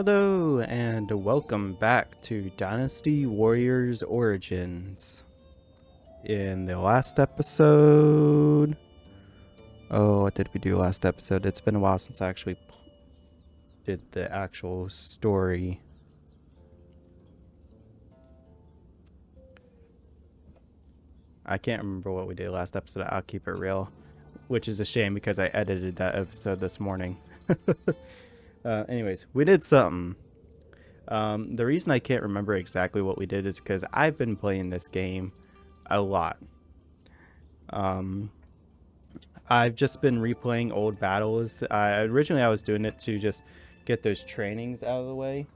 Hello and welcome back to Dynasty Warriors Origins. In the last episode... Oh, what did we do last episode? It's been a while since I actually did the actual story. I can't remember what we did last episode. I'll keep it real. Which is a shame because I edited that episode this morning. Anyways, we did something. The reason I can't remember exactly what we did is because I've been playing this game a lot. I've just been replaying old battles. Originally I was doing it to just get those trainings out of the way.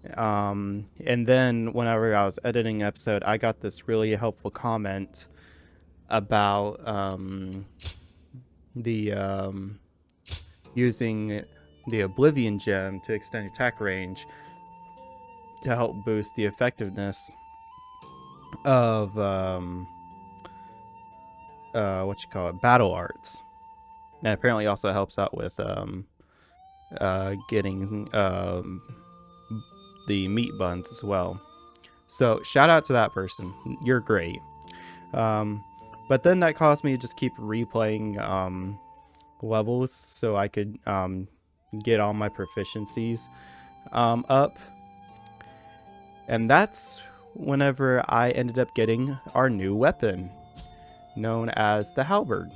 And then whenever I was editing an episode, I got this really helpful comment about using the Oblivion gem to extend attack range to help boost the effectiveness of battle arts, and apparently also helps out with getting the meat buns as well. So shout out to that person, you're great. But then that caused me to just keep replaying levels so I could get all my proficiencies up. And that's whenever I ended up getting our new weapon, known as the halberd.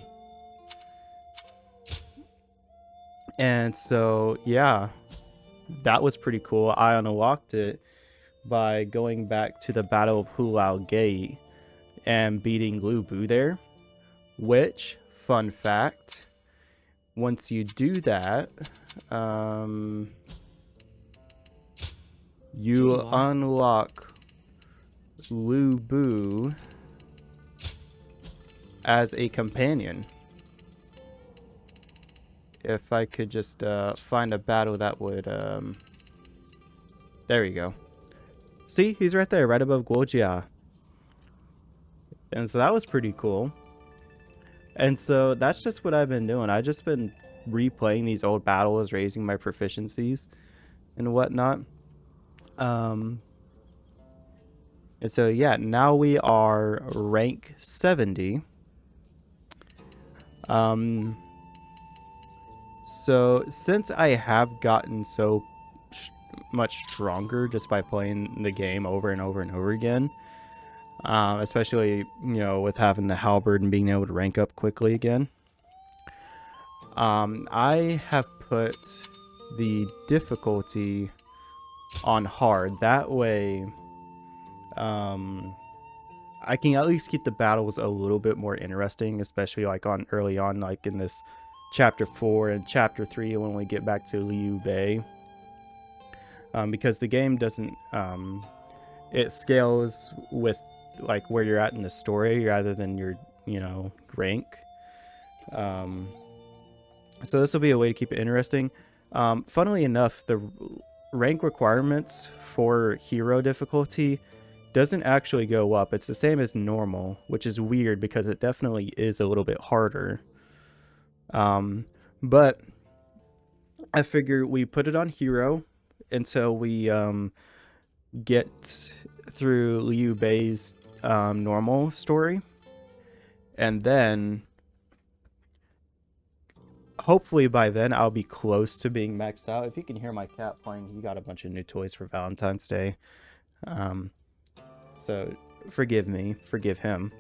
And so, yeah, that was pretty cool. I unlocked it by going back to the Battle of Hulao Gate and beating Lu Bu there. Which, fun fact, once you do that, you unlock Lu Bu as a companion. If I could just find a battle that would there you go. See, he's right there, right above Guojia. And so that was pretty cool. And so that's just what I've been doing. I've just been replaying these old battles, raising my proficiencies and whatnot. And so yeah, now we are rank 70. So since I have gotten so much stronger just by playing the game over and over and over again, especially, you know, with having the halberd and being able to rank up quickly again, I have put the difficulty on hard. That way, I can at least keep the battles a little bit more interesting, especially like early on, like in this chapter 4 and chapter 3 when we get back to Liu Bei. Because the game doesn't, it scales with like where you're at in the story rather than your, you know, rank. So this will be a way to keep it interesting. Funnily enough, the rank requirements for hero difficulty doesn't actually go up. It's the same as normal, which is weird because it definitely is a little bit harder. But I figure we put it on hero until we get through Liu Bei's normal story, and then hopefully by then I'll be close to being maxed out. If you can hear my cat playing, he got a bunch of new toys for Valentine's Day. So forgive me, forgive him.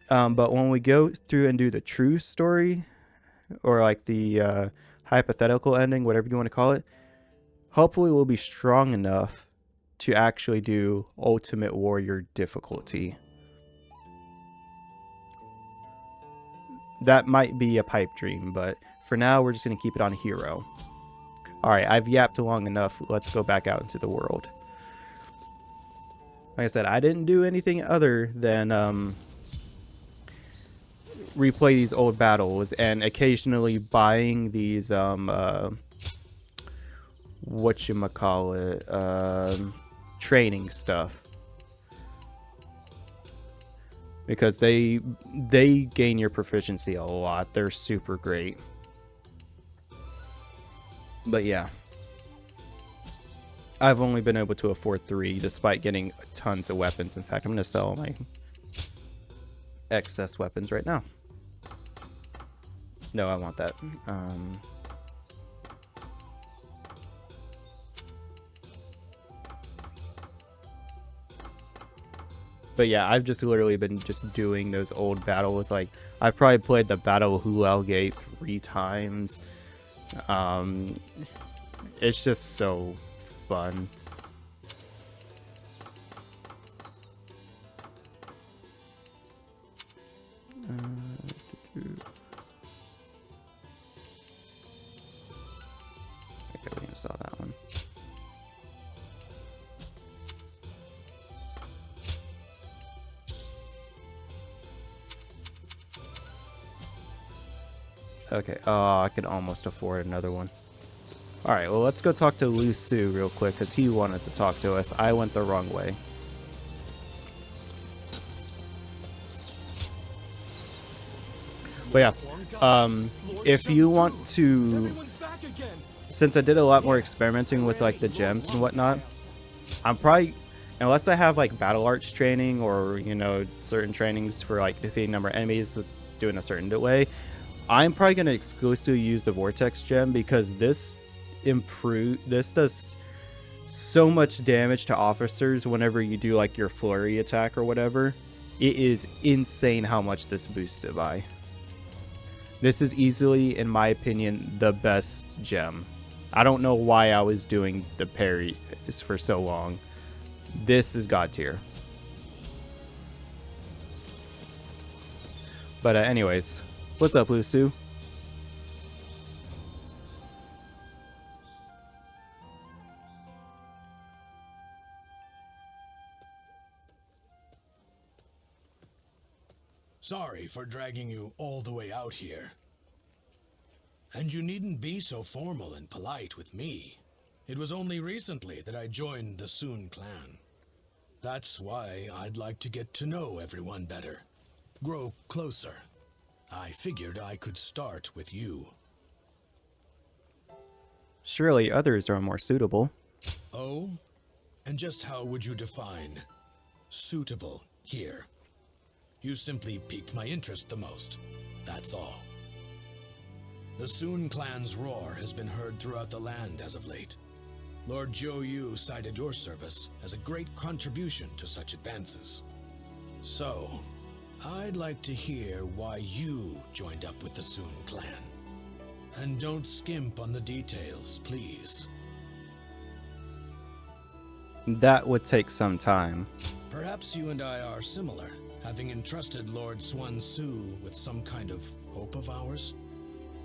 But when we go through and do the true story, or like the hypothetical ending, whatever you want to call it, hopefully we'll be strong enough to actually do Ultimate Warrior difficulty. That might be a pipe dream, but for now we're just going to keep it on hero. Alright, I've yapped long enough. Let's go back out into the world. Like I said, I didn't do anything other than replay these old battles and occasionally buying these training stuff, because they gain your proficiency a lot. They're super great. But yeah, I've only been able to afford 3 despite getting tons of weapons. In fact, I'm going to sell my excess weapons right now. No, I want that. But yeah, I've just literally been just doing those old battles. Like, I've probably played the Battle of Hulal Gate 3 times. It's just so fun. Okay, we saw that one. Okay, oh, I could almost afford another one. Alright, well, let's go talk to Lu Su real quick, because he wanted to talk to us. I went the wrong way. But yeah, if you want to, since I did a lot more experimenting with like the gems and whatnot, I'm probably, unless I have like battle arts training or, you know, certain trainings for like defeating number of enemies with doing a certain way, I'm probably going to exclusively use the Vortex gem, because this does so much damage to officers whenever you do like your flurry attack or whatever. It is insane how much this boosts it by. This is easily, in my opinion, the best gem. I don't know why I was doing the parries for so long. This is God tier. But anyways, what's up, Lu Su? Sorry for dragging you all the way out here. And you needn't be so formal and polite with me. It was only recently that I joined the Sun clan. That's why I'd like to get to know everyone better. Grow closer. I figured I could start with you. Surely others are more suitable. Oh? And just how would you define suitable here? You simply piqued my interest the most. That's all. The Sun clan's roar has been heard throughout the land as of late. Lord Zhou Yu cited your service as a great contribution to such advances. So, I'd like to hear why you joined up with the Sun clan. And don't skimp on the details, please. That would take some time. Perhaps you and I are similar, having entrusted Lord Xuan Su with some kind of hope of ours.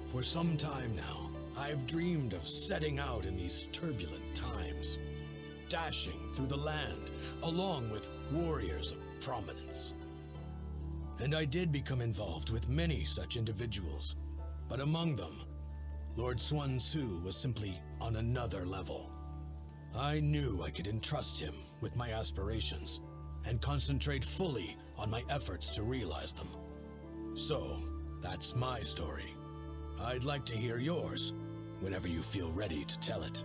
For some time now, I've dreamed of setting out in these turbulent times, dashing through the land along with warriors of prominence. And I did become involved with many such individuals, but among them, Lord Xuan Su was simply on another level. I knew I could entrust him with my aspirations and concentrate fully on my efforts to realize them. So, that's my story. I'd like to hear yours, whenever you feel ready to tell it.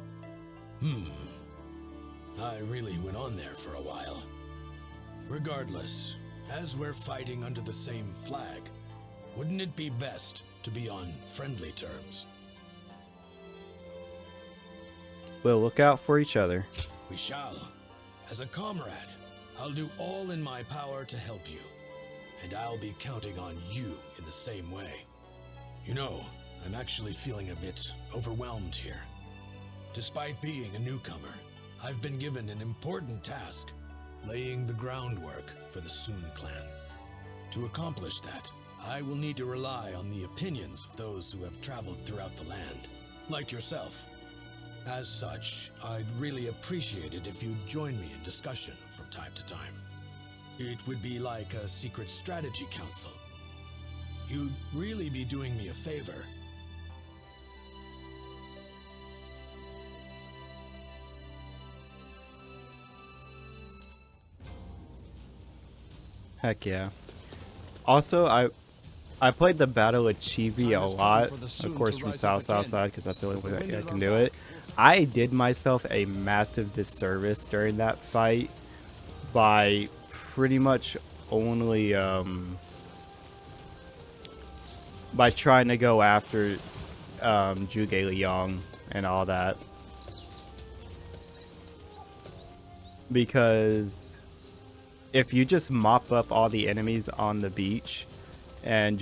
I really went on there for a while. Regardless, as we're fighting under the same flag, wouldn't it be best to be on friendly terms? We'll look out for each other. We shall. As a comrade, I'll do all in my power to help you, and I'll be counting on you in the same way. You know, I'm actually feeling a bit overwhelmed here. Despite being a newcomer, I've been given an important task, laying the groundwork for the Sun clan. To accomplish that, I will need to rely on the opinions of those who have traveled throughout the land, like yourself. As such, I'd really appreciate it if you'd join me in discussion from time to time. It would be like a secret strategy council. You'd really be doing me a favor. Heck yeah. Also, I played the Battle of Chibi a lot, of course from South Side, because that's the only way I can do it. I did myself a massive disservice during that fight by pretty much only by trying to go after Zhuge Liang and all that, because if you just mop up all the enemies on the beach and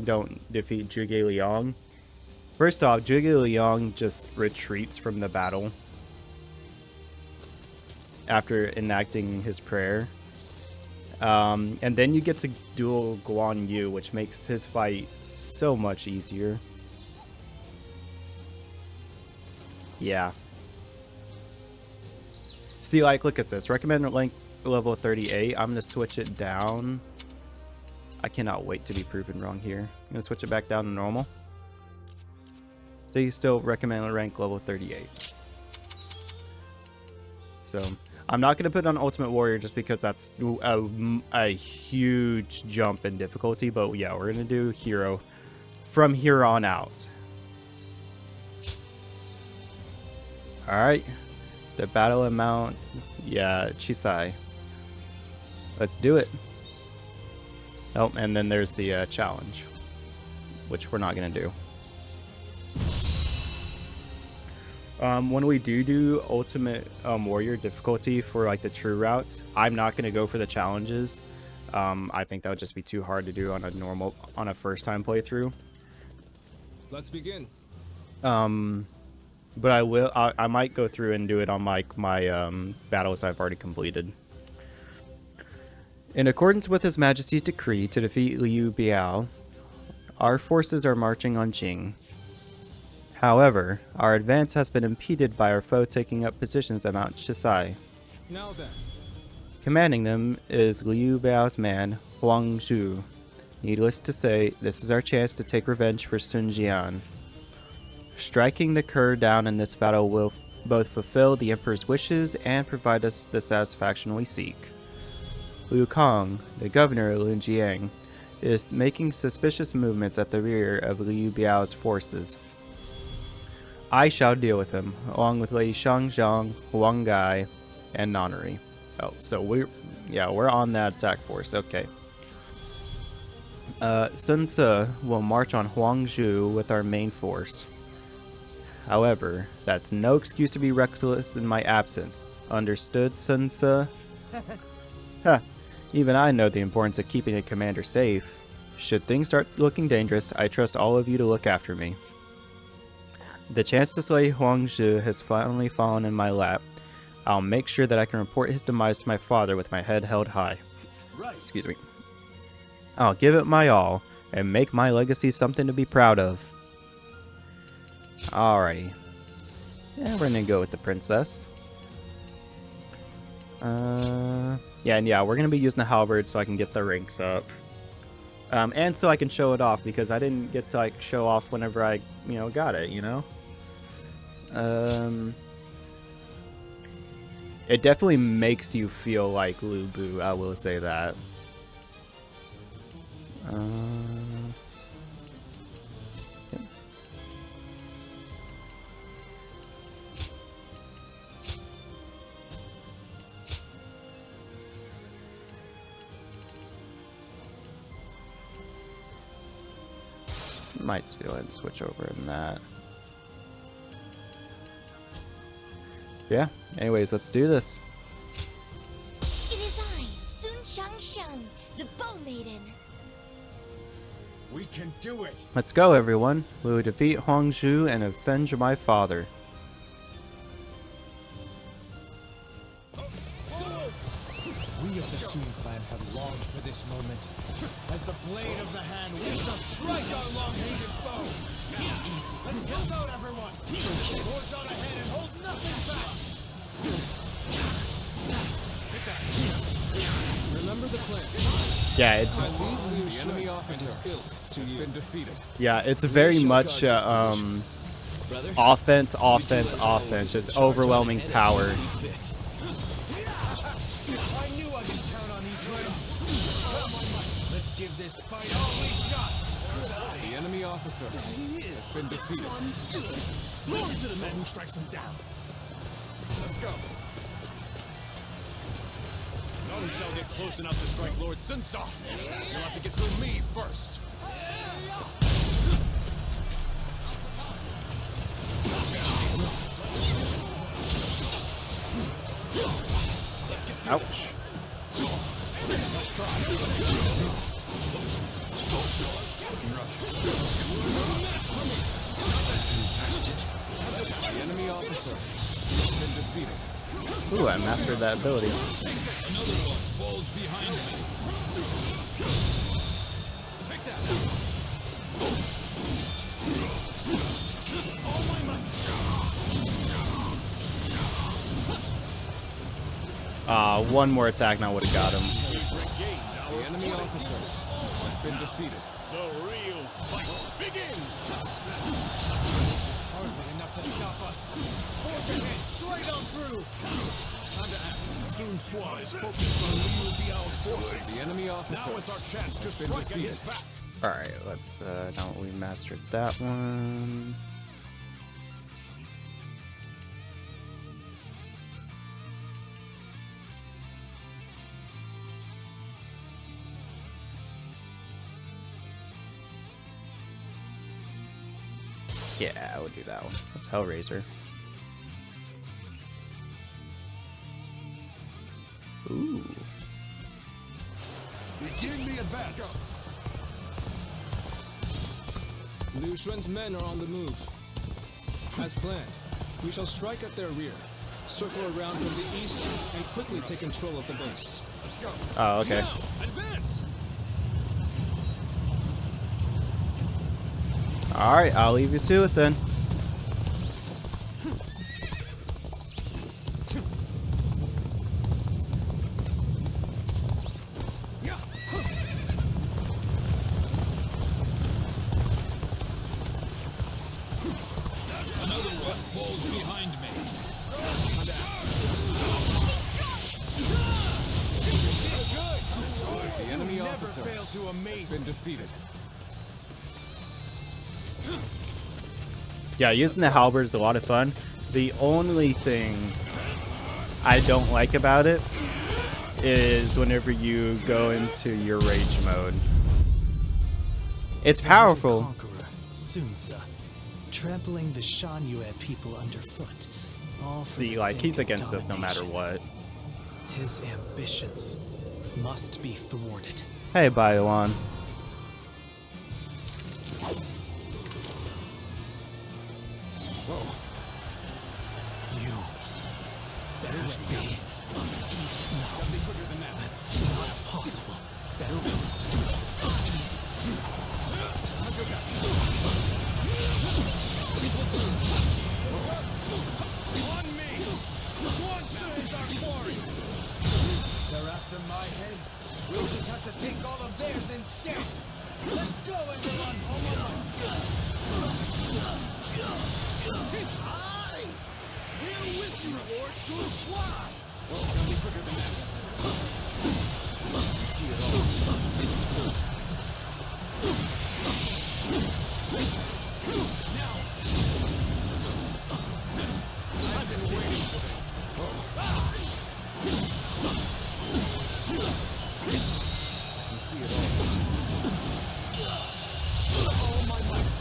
don't defeat Zhuge Liang, first off, Zhuge Liang just retreats from the battle after enacting his prayer. And then you get to duel Guan Yu, which makes his fight so much easier. Yeah. See, like, look at this. Recommended rank level 38. I'm going to switch it down. I cannot wait to be proven wrong here. I'm going to switch it back down to normal. So you still recommend rank level 38. So I'm not going to put on Ultimate Warrior just because that's a huge jump in difficulty. But yeah, we're going to do Hero from here on out. Alright. The battle amount. Yeah, Chisai. Let's do it. Oh, and then there's the challenge, which we're not going to do. When we do Ultimate Warrior difficulty for like the true routes, I'm not going to go for the challenges. I think that would just be too hard to do on a first time playthrough. Let's begin. But I might go through and do it on my battles I've already completed. In accordance with His Majesty's decree to defeat Liu Biao, our forces are marching on Jing. However, our advance has been impeded by our foe taking up positions at Mount Chisai. Now then. Commanding them is Liu Biao's man, Huang Zhu. Needless to say, this is our chance to take revenge for Sun Jian. Striking the Kur down in this battle will both fulfill the Emperor's wishes and provide us the satisfaction we seek. Liu Kong, the governor of Linjiang, is making suspicious movements at the rear of Liu Biao's forces. I shall deal with him, along with Lady Shangzhang, Huang Gai, and Nanri. Oh, so we're on that attack force, okay. Sun Ce will march on Huang Zhu with our main force. However, that's no excuse to be reckless in my absence. Understood, Sun Ce? Huh. Even I know the importance of keeping a commander safe. Should things start looking dangerous, I trust all of you to look after me. The chance to slay Huang Zhu has finally fallen in my lap. I'll make sure that I can report his demise to my father with my head held high. Right. Excuse me. I'll give it my all and make my legacy something to be proud of. Alrighty. Yeah, we're gonna go with the princess. Yeah, we're gonna be using the halberd so I can get the ranks up. And so I can show it off because I didn't get to like show off whenever I, got it, It definitely makes you feel like Lu Bu, I will say that. Yeah. Might just go ahead and switch over in that. Yeah, anyways, let's do this. It is I, Sun Shangsheng, the Bow Maiden. We can do it. Let's go, everyone. We will defeat Huang Zhu and avenge my father. We of the Sun clan have longed for this moment. As the blade of the hand, we shall strike our long-hated foe. Now, easy. Let's get out, everyone. Forge on ahead and hold nothing back. Take that. Remember the plan. Yeah, it's The enemy officer has been defeated. yeah, it's very much offense, just overwhelming power. I knew I could count on each one. Let's give this fight all we've got. The enemy officer has been defeated. Glory to the man who strikes him down. Let's go. None shall get close enough to strike Lord Sunsoft. You'll have to get through me first. Ouch. Let's try. The enemy officer has been defeated. Ooh, I mastered that ability. Another one falls behind me. Take that. All my might. One more attack and I would have got him. The enemy officer has been defeated. The real fight begins. Hardly enough to stop us. Forge ahead, straight on through. Time to act. Sun Swan is focused on Liu Biao's forces. The enemy officer Now is our chance to has been strike at his defeated. back. Alright, let's, now that we mastered that one. Yeah, I would do that one. That's Hellraiser. Ooh. Begin the advance. Liu Xuan's men are on the move. As planned, we shall strike at their rear, circle around from the east, and quickly take control of the base. Let's go. Oh, okay. Now, advance. Alright, I'll leave you to it then. Another one falls behind me. The enemy Never officer fail to amaze has been defeated. Yeah, using the halberd is a lot of fun. The only thing I don't like about it is whenever you go into your rage mode. It's powerful. Conqueror, Sunsa, trampling the Shanyue people underfoot. All for See, the like, sake he's of against us no matter domination. what. His ambitions must be thwarted. Hey, Bailan. You better be uneasy. No, that's not possible. Better be On me. Swan Tzu is our quarry. They're after my head. We'll just have to take all of theirs instead. Let's go, everyone. All my might. Aye. Here with you, Lord Sun Swan. Don't be quicker than that. See it all. Now. I've been waiting for this. I can see it all. All my might.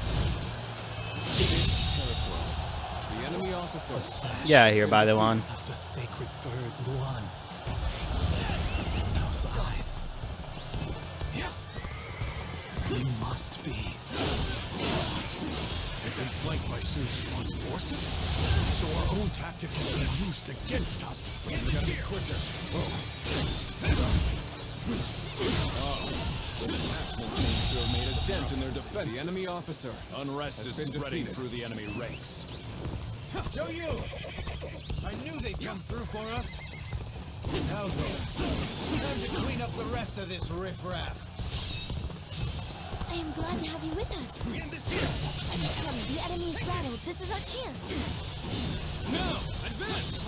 This territory. The enemy officer. Yeah, here, Bailan. of the sacred bird Luan. Those eyes. Yes. They must be. They've been flanked by Sun Swan's forces? So our own tactic has been used against us. We gotta be quicker. The detachment seems to have made a dent in their defense. The enemy officer Unrest has is been spreading defeated. through the enemy ranks. Joe Yu! I knew they'd come through for us. Now then, time to clean up the rest of this riffraff. I am glad to have you with us. In this here! Come, the enemy is rattled. This is our chance. Now, advance!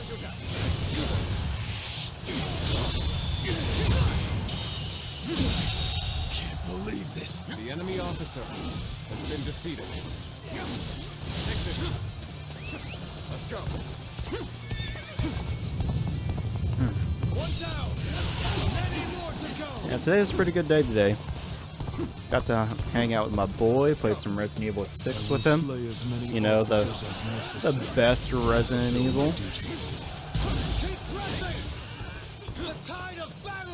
Can't believe this. The enemy officer has been defeated. Take this. Let's go. One down. Many more to go. Yeah, today was a pretty good day today. Got to hang out with my boy, play some Resident Evil 6 with him. You know, the best Resident Evil.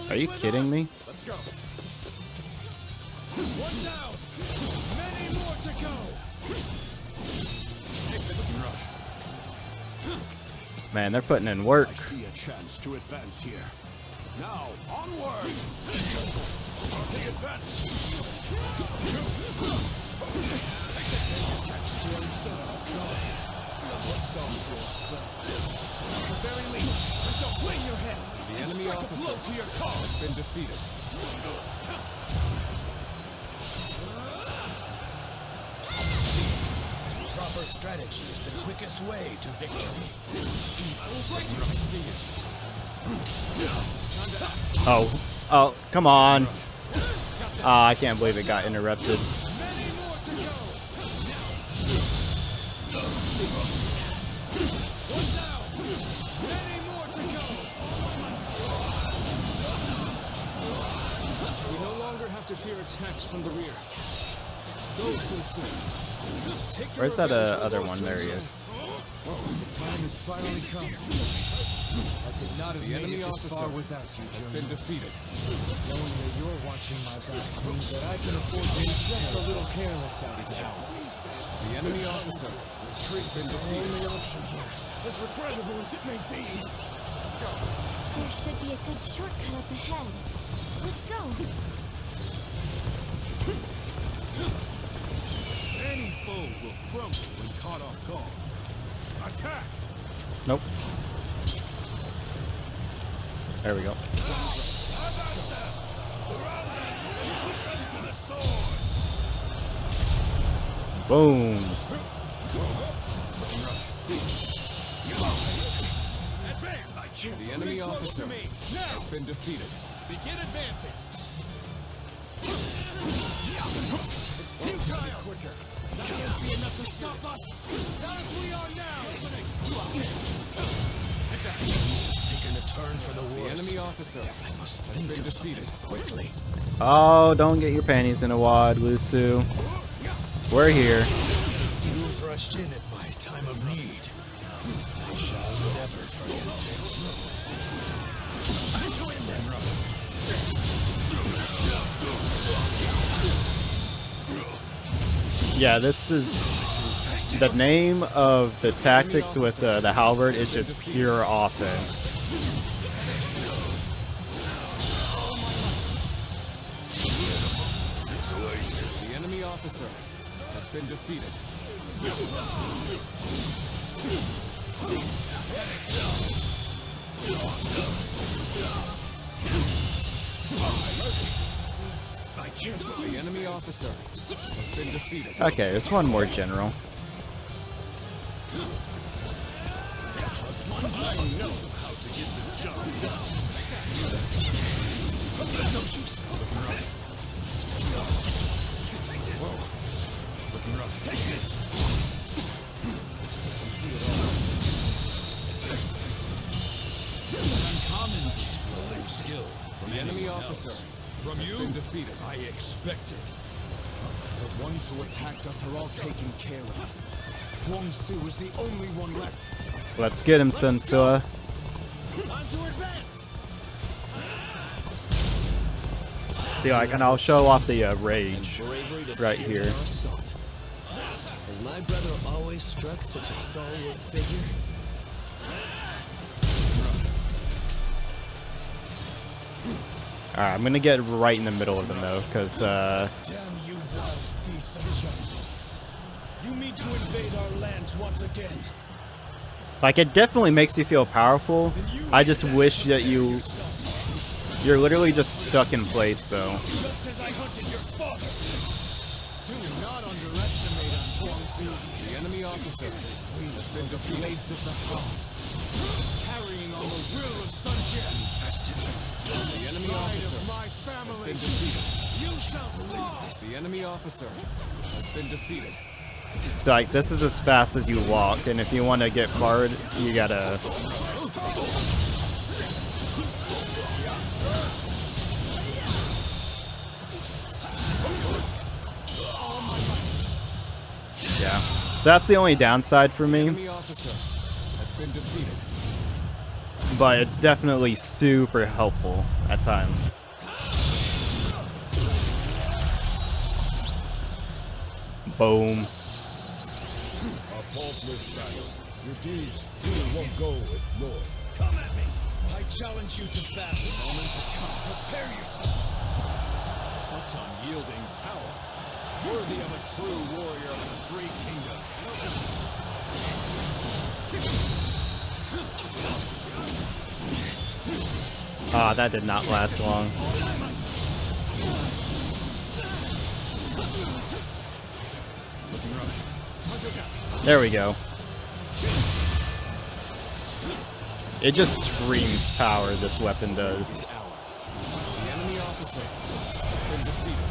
Are you kidding me? Let's go. One down. Many more to go. Take the rough. Man, they're putting in work. I see a chance to advance here. Now, onward! Start the advance! At the very least, I shall fling your head. The enemy officer to your cause has been defeated. Proper strategy is the quickest way to victory. Oh, come on. I can't believe it got interrupted. Many more to go. One down. Many more to go. We no longer have to fear attacks from the rear. Go, Sun. Where's that other one? There he is. The time has finally come. I could not have made it this far without you, has been defeated. Knowing that you're watching my back means that I can afford to be just a little careless at times. The enemy officer has been defeated. Only option here, as regrettable as it may be. Let's go. There should be a good shortcut up ahead. Let's go. Any foe will crumble when caught off guard. Attack! Nope. There we go. Boom. The enemy officer has been defeated. Begin advancing. It's futile. Quicker. Nothing has to be enough to stop us. Not as we are now. Take that. Taking a turn for the worse. The enemy officer has been defeated. Quickly. Oh, don't get your panties in a wad, Lusu. We're here. You rushed in at my time of need. I shall never forget this. Yeah, this is the name of the tactics with the halberd is just pure offense. The enemy officer has been defeated. The enemy officer has been defeated. Okay, there's one more general. I know how to get the job done. No use. Looking rough. Whoa. Looking rough. Take this. I see it all. Uncommon explosive skill. From the enemy officer. From you? Been defeated. I expected. The ones who attacked us are all taken care of. Huang Su is the only one left. Let's get him, Sensua. Time to advance. See, and I'll show off the rage right here. Has my brother always struck such a stalwart figure? Alright, I'm gonna get right in the middle of them though, because Damn you, wild beasts of the jungle. You mean to invade our lands once again? like it definitely makes you feel powerful. I just wish that you're literally just stuck in place though. Just as I hunted your father. Do not underestimate us, Huang Su. The enemy officer has been defeated. Blades of the Hawk. Carrying on the will of Sun Jian. The enemy officer has been defeated. You shall fall. The enemy officer has been defeated. So like this is as fast as you walk, and if you want to get forward, you gotta. Yeah. So that's the only downside for me. Enemy officer has been defeated. But it's definitely super helpful at times. Boom. A faultless battle. Your deeds truly won't go ignored. Come at me! I challenge you to battle. The moment has come. Prepare yourself. Such unyielding power. Worthy of a true warrior of the Three Kingdoms. Ah, that did not last long. There we go. It just screams power, this weapon does. The enemy officer has been defeated.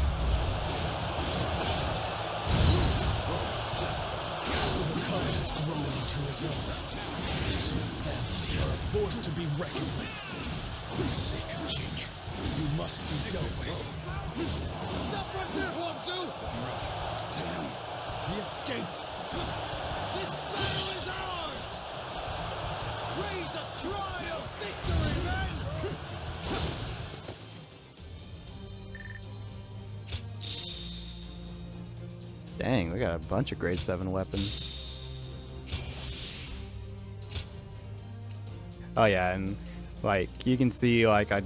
So the Khan has grown into his own. Soon then, you are a force to be reckoned with. For the sake of Jing, you must be dealt with. Stop right there, Huangzu! Damn, he escaped. This battle is ours! Raise a cry of victory, men! Dang, we got a bunch of grade 7 weapons. Oh yeah, and like you can see, like I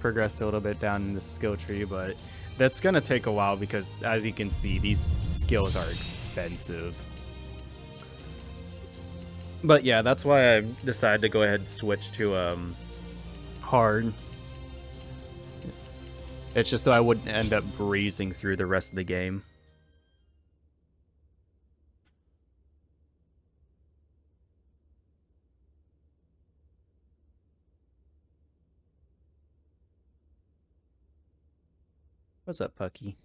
progressed a little bit down in the skill tree, but that's gonna take a while because, as you can see, these skills are expensive. But yeah, that's why I decided to go ahead and switch to hard. It's just so I wouldn't end up breezing through the rest of the game. What's up, Pucky?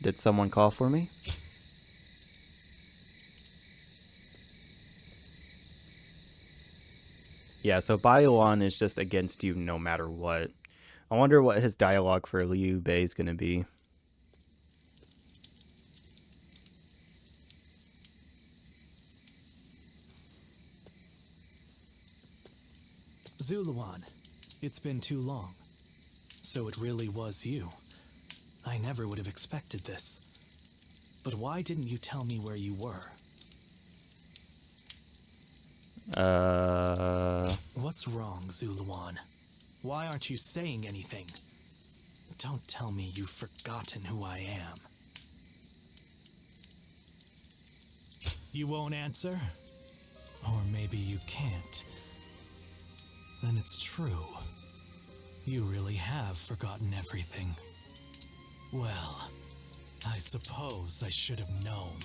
Did someone call for me? Yeah, so Bailan is just against you no matter what. I wonder what his dialogue for Liu Bei is going to be. Zuluan, it's been too long. So it really was you. I never would have expected this. But why didn't you tell me where you were? What's wrong, Zuluan? Why aren't you saying anything? Don't tell me you've forgotten who I am. You won't answer? Or maybe you can't. Then it's true. You really have forgotten everything. Well, I suppose I should have known.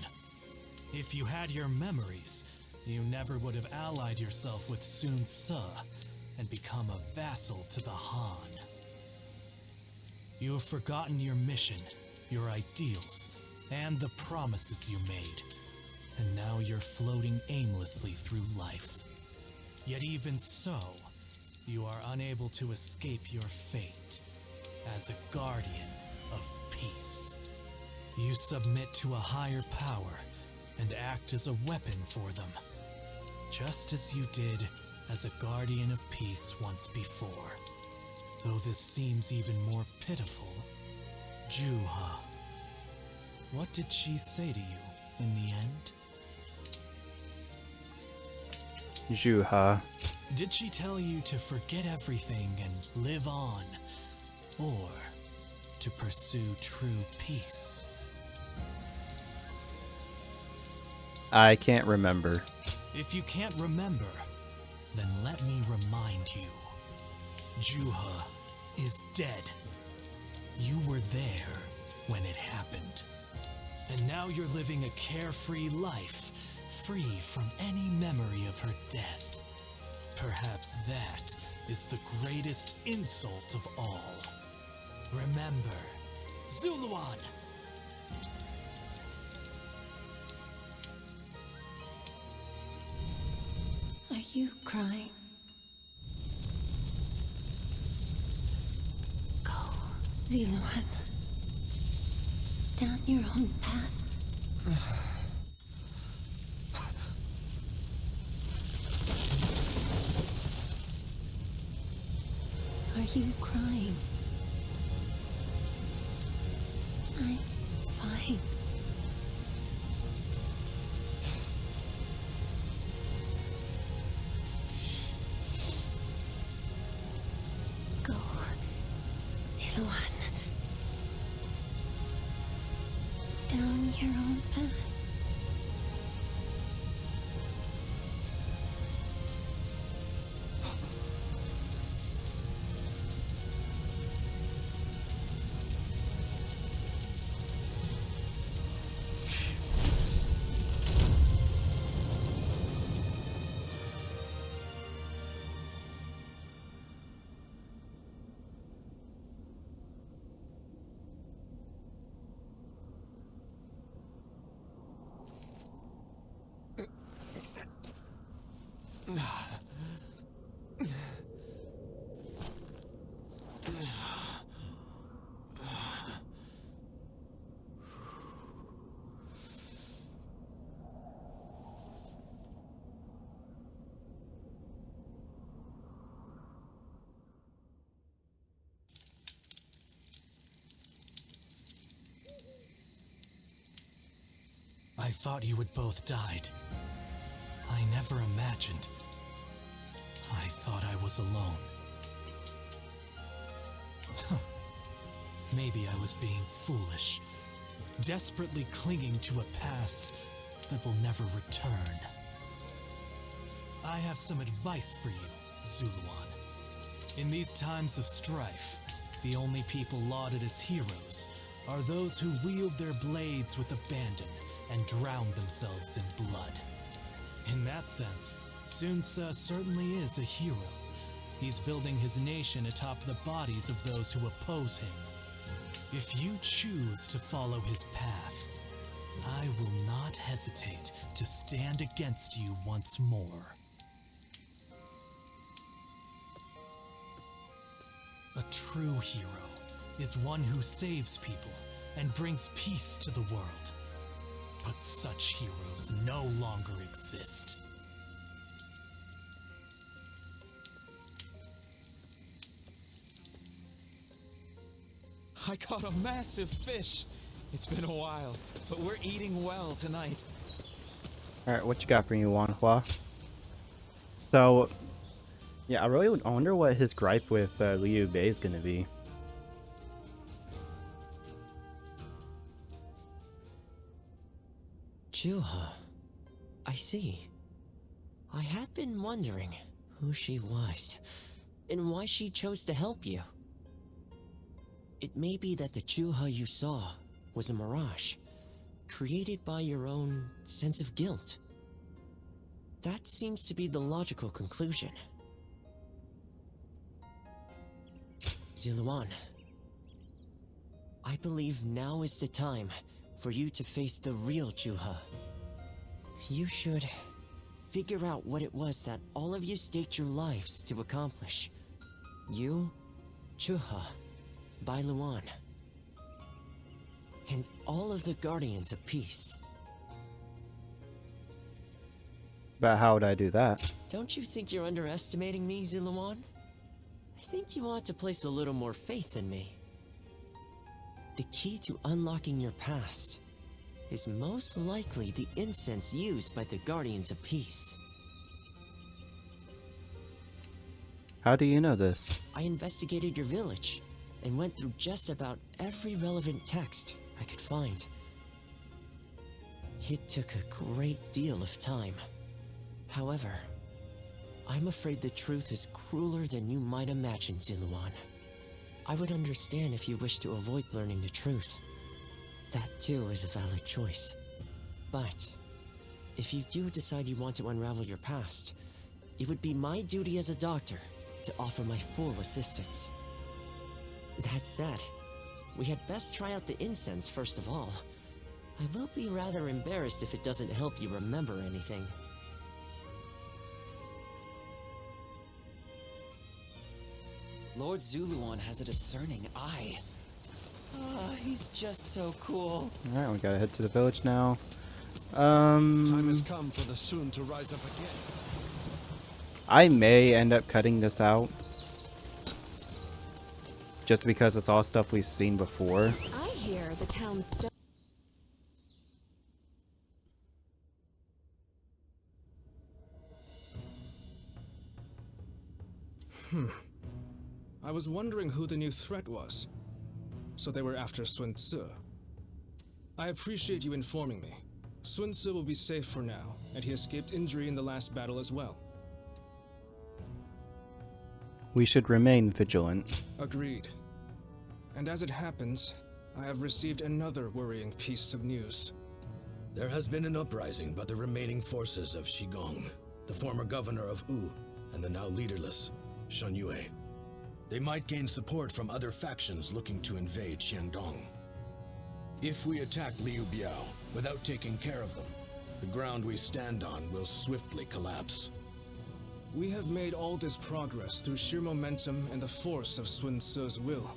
If you had your memories, you never would have allied yourself with Sun Ce and become a vassal to the Han. You have forgotten your mission, your ideals, and the promises you made. And now you're floating aimlessly through life. Yet even so, you are unable to escape your fate as a guardian of peace. You submit to a higher power and act as a weapon for them, just as you did as a guardian of peace once before. Though this seems even more pitiful, Juha. What did she say to you in the end? Juha. Did she tell you to forget everything and live on? Or to pursue true peace? I can't remember. If you can't remember, then let me remind you. Juha is dead. You were there when it happened. And now you're living a carefree life, free from any memory of her death. Perhaps that is the greatest insult of all. Remember, Zuluan! Are you crying? Go, Ziluan. Down your own path. Are you crying? I'm fine. Go, Ziluan. Down your own path. I thought you had both died. I never imagined. I thought I was alone. Huh. Maybe I was being foolish, desperately clinging to a past that will never return. I have some advice for you, Zuluan. In these times of strife, the only people lauded as heroes are those who wield their blades with abandon and drown themselves in blood. In that sense, Sun Ce certainly is a hero. He's building his nation atop the bodies of those who oppose him. If you choose to follow his path, I will not hesitate to stand against you once more. A true hero is one who saves people and brings peace to the world. But such heroes no longer exist. I caught a massive fish. It's been a while, but we're eating well tonight. Alright, what you got for me, Wanhua? So, yeah, I wonder what his gripe with Liu Bei is gonna be. Juha. I see. I had been wondering who she was, and why she chose to help you. It may be that the Juha you saw was a mirage, created by your own sense of guilt. That seems to be the logical conclusion. Ziluan, I believe now is the time for you to face the real Juha. You should figure out what it was that all of you staked your lives to accomplish. You, Juha, Bailuan, and all of the Guardians of Peace. But how would I do that? Don't you think you're underestimating me, Ziluan? I think you ought to place a little more faith in me. The key to unlocking your past is most likely the incense used by the Guardians of Peace. How do you know this? I investigated your village and went through just about every relevant text I could find. It took a great deal of time. However, I'm afraid the truth is crueler than you might imagine, Ziluan. I would understand if you wish to avoid learning the truth. That too is a valid choice. But if you do decide you want to unravel your past, it would be my duty as a doctor to offer my full assistance. That said, we had best try out the incense first of all. I will be rather embarrassed if it doesn't help you remember anything. Lord Zuluan has a discerning eye. Ah, he's just so cool. Alright, we gotta head to the village now. Time has come for the Sun to rise up again. I may end up cutting this out. Just because it's all stuff we've seen before. I hear the town's I was wondering who the new threat was. So they were after Sun Tzu. I appreciate you informing me. Sun Tzu will be safe for now, and he escaped injury in the last battle as well. We should remain vigilant. Agreed. And as it happens, I have received another worrying piece of news. There has been an uprising by the remaining forces of Shigong, the former governor of Wu, and the now leaderless Shen Yue. They might gain support from other factions looking to invade Xiangdong. If we attack Liu Biao without taking care of them, the ground we stand on will swiftly collapse. We have made all this progress through sheer momentum and the force of Sun Tzu's will.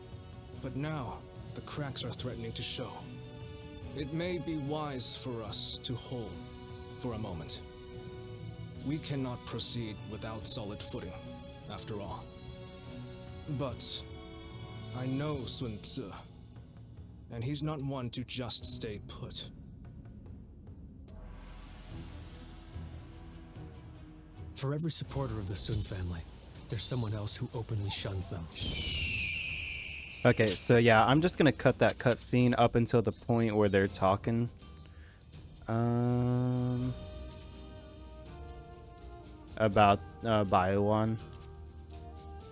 But now, the cracks are threatening to show. It may be wise for us to hold for a moment. We cannot proceed without solid footing, after all. But I know Sun Tzu, and he's not one to just stay put. For every supporter of the Sun family, there's someone else who openly shuns them. Okay, so yeah, I'm just gonna cut that cutscene up until the point where they're talking. About Biowan.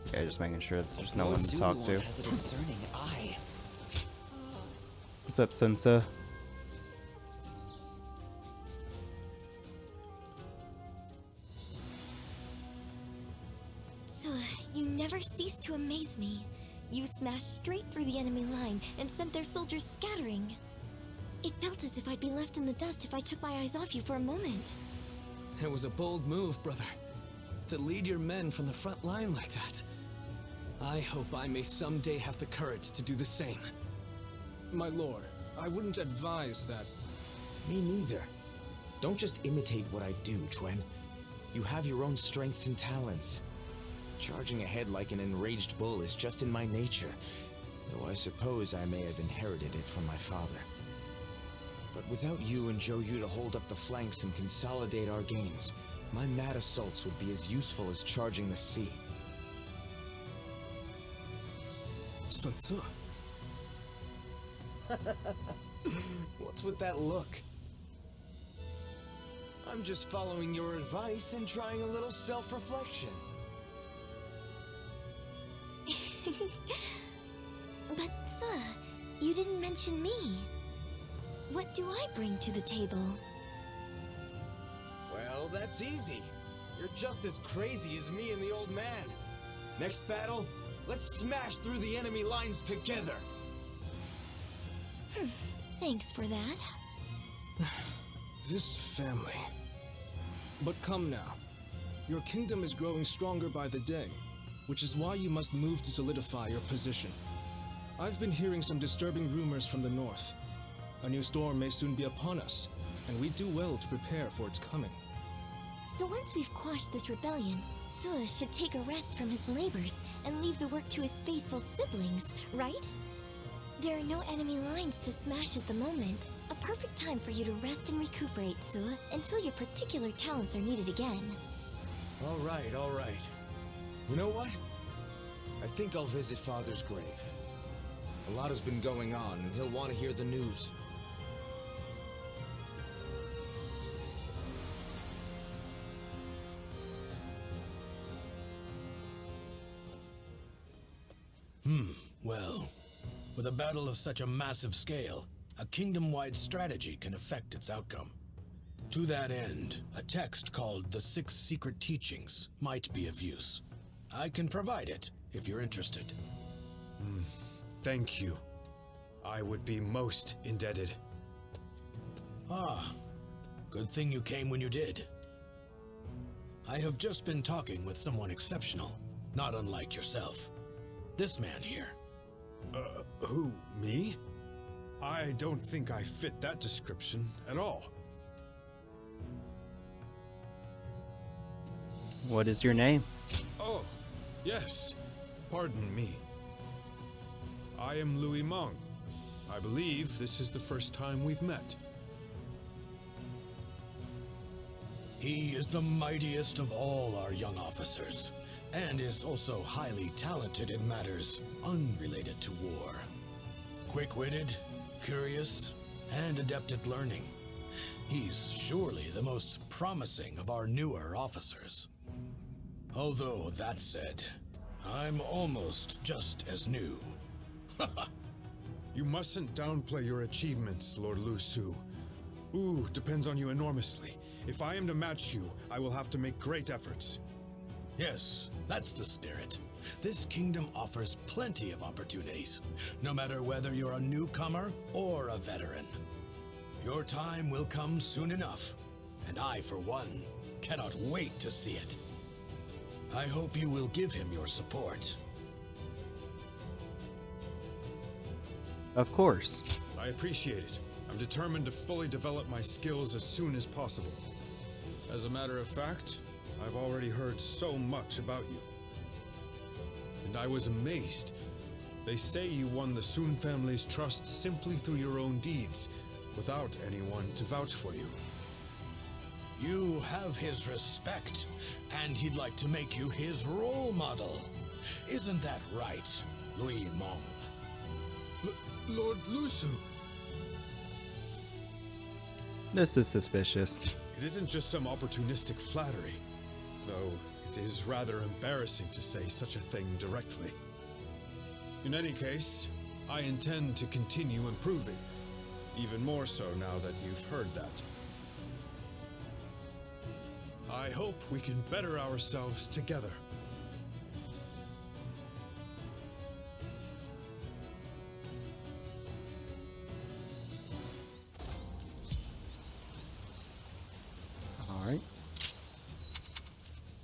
Okay, just making sure that there's no one to talk to. Has a discerning eye. What's up, Sensa? So, you never cease to amaze me. You smashed straight through the enemy line and sent their soldiers scattering. It felt as if I'd be left in the dust if I took my eyes off you for a moment. It was a bold move, brother. To lead your men from the front line like that. I hope I may someday have the courage to do the same. My lord, I wouldn't advise that. Me neither. Don't just imitate what I do, Chuen. You have your own strengths and talents. Charging ahead like an enraged bull is just in my nature, though I suppose I may have inherited it from my father. But without you and Zhou to hold up the flanks and consolidate our gains, my mad assaults would be as useful as charging the sea. Sun Tzu. What's with that look? I'm just following your advice and trying a little self-reflection. But, sir, you didn't mention me. What do I bring to the table? Well, that's easy. You're just as crazy as me and the old man. Next battle, let's smash through the enemy lines together. Thanks for that. This family. But come now. Your kingdom is growing stronger by the day, which is why you must move to solidify your position. I've been hearing some disturbing rumors from the north. A new storm may soon be upon us, and we do well to prepare for its coming. So once we've quashed this rebellion, Tzu should take a rest from his labors and leave the work to his faithful siblings, right? There are no enemy lines to smash at the moment. A perfect time for you to rest and recuperate, Tzu, until your particular talents are needed again. All right, all right. You know what? I think I'll visit Father's grave. A lot has been going on, and he'll want to hear the news. Well, with a battle of such a massive scale, a kingdom-wide strategy can affect its outcome. To that end, a text called The Six Secret Teachings might be of use. I can provide it if you're interested. Thank you. I would be most indebted. Ah, good thing you came when you did. I have just been talking with someone exceptional, not unlike yourself. This man here. Who, me? I don't think I fit that description at all. What is your name? Oh, yes. Pardon me. I am Louis Meng. I believe this is the first time we've met. He is the mightiest of all our young officers, and is also highly talented in matters unrelated to war. Quick-witted, curious, and adept at learning. He's surely the most promising of our newer officers. Although, that said, I'm almost just as new. You mustn't downplay your achievements, Lord Lu Su. Ooh, depends on you enormously. If I am to match you, I will have to make great efforts. Yes, that's the spirit. This kingdom offers plenty of opportunities, no matter whether you're a newcomer or a veteran. Your time will come soon enough, and I, for one, cannot wait to see it. I hope you will give him your support. Of course. I appreciate it. I'm determined to fully develop my skills as soon as possible. As a matter of fact, I've already heard so much about you. And I was amazed. They say you won the Sun family's trust simply through your own deeds, without anyone to vouch for you. You have his respect, and he'd like to make you his role model. Isn't that right, Louis Meng? Lord Lu Su! This is suspicious. It isn't just some opportunistic flattery, though it is rather embarrassing to say such a thing directly. In any case, I intend to continue improving, even more so now that you've heard that. I hope we can better ourselves together. Alright.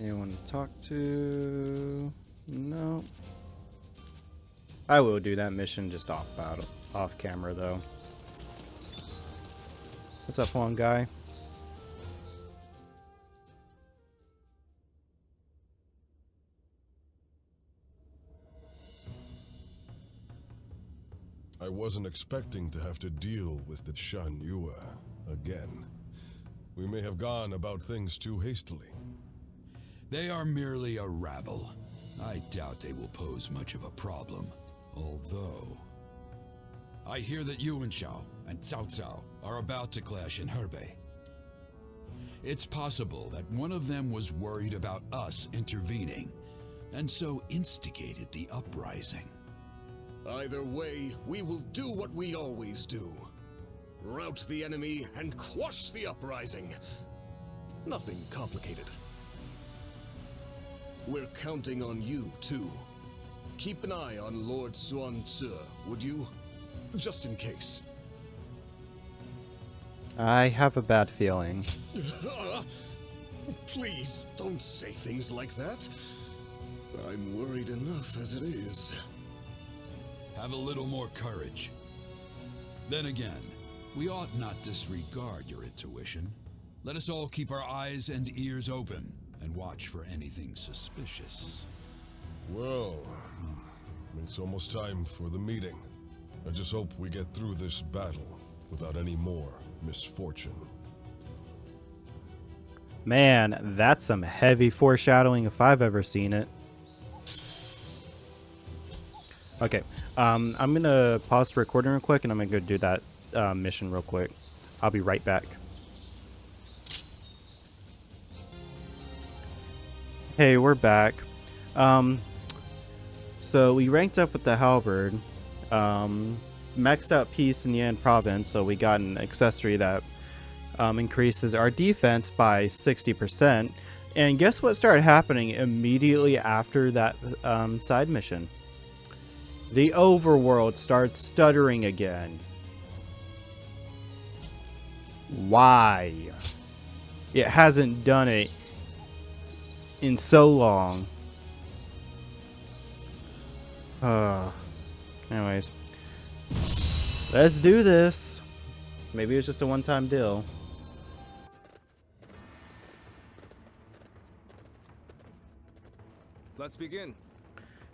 Anyone to talk to? No. I will do that mission just off camera though. What's up, one guy? I wasn't expecting to have to deal with the Shan Yue again. We may have gone about things too hastily. They are merely a rabble. I doubt they will pose much of a problem. Although... I hear that Yuan Shao and Cao Cao are about to clash in Hebei. It's possible that one of them was worried about us intervening, and so instigated the uprising. Either way, we will do what we always do. Rout the enemy and quash the uprising. Nothing complicated. We're counting on you, too. Keep an eye on Lord Xuan Ce, would you? Just in case. I have a bad feeling. Please, don't say things like that. I'm worried enough as it is. Have a little more courage. Then again, we ought not disregard your intuition. Let us all keep our eyes and ears open and watch for anything suspicious. Well, it's almost time for the meeting. I just hope we get through this battle without any more misfortune. Man, that's some heavy foreshadowing if I've ever seen it. Okay, I'm gonna pause the recording real quick and I'm gonna go do that mission real quick. I'll be right back. Hey, we're back. So we ranked up with the halberd, maxed out peace in Yan province, so we got an accessory that increases our defense by 60%. And guess what started happening immediately after that side mission? The overworld starts stuttering again. Why? It hasn't done it in so long. Anyways. Let's do this. Maybe it's just a one-time deal. Let's begin.